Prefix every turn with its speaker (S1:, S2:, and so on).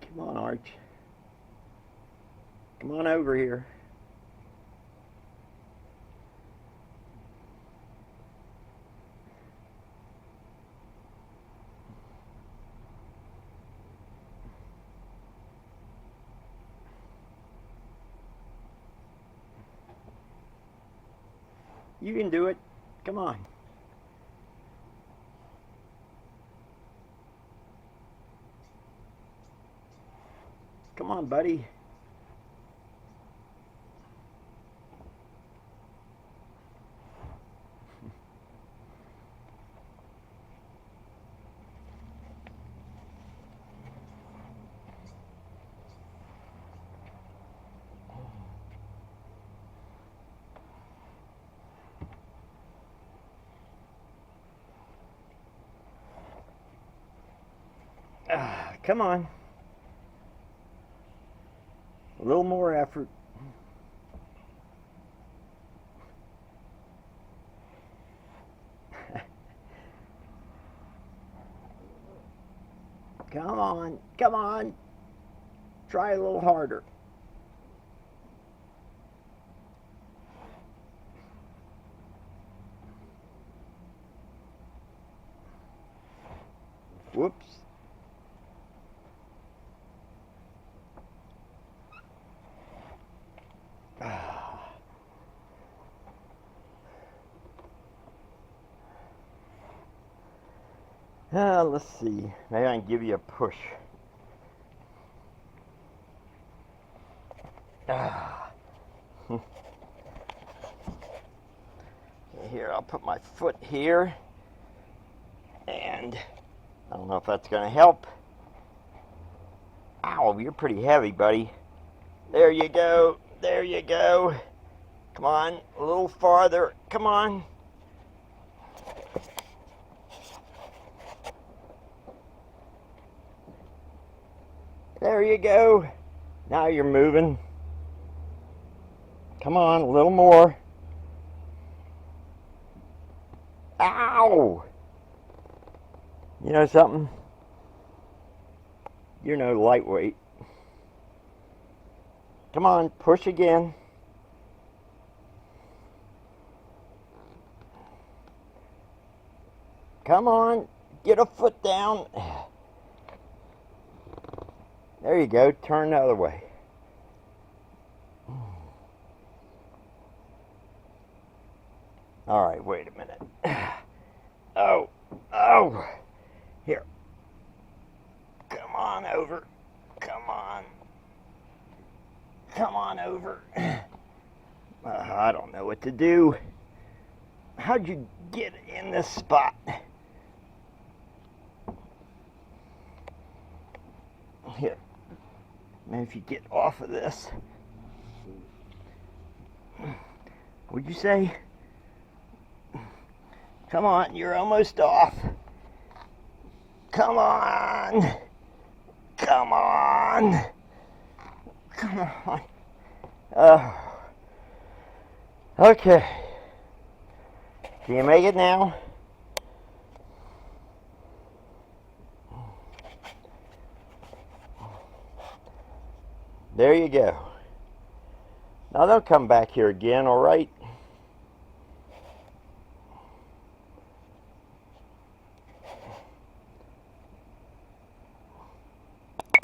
S1: Come on, Arch. Come on over here. You can do it. Come on. Come on, buddy. Come on. A little more effort. Come on. Come on. Try a little harder. Whoops. Let's see. Maybe I can give you a push. Here, I'll put my foot here. And I don't know if that's going to help. Ow, you're pretty heavy, buddy. There you go. There you go. Come on, a little farther. Come on. There you go. Now you're moving. Come on, a little more. Ow! You know something? You're no lightweight. Come on, push again. Come on, get a foot down. There you go, turn the other way. All right, wait a minute. Oh, here. Come on over. Come on over. I don't know what to do. How'd you get in this spot? Here. Maybe if you get off of this. What'd you say? Come on, you're almost off. Come on. Come on. Come on. Okay. Can you make it now? There you go. Now don't come back here again, all right?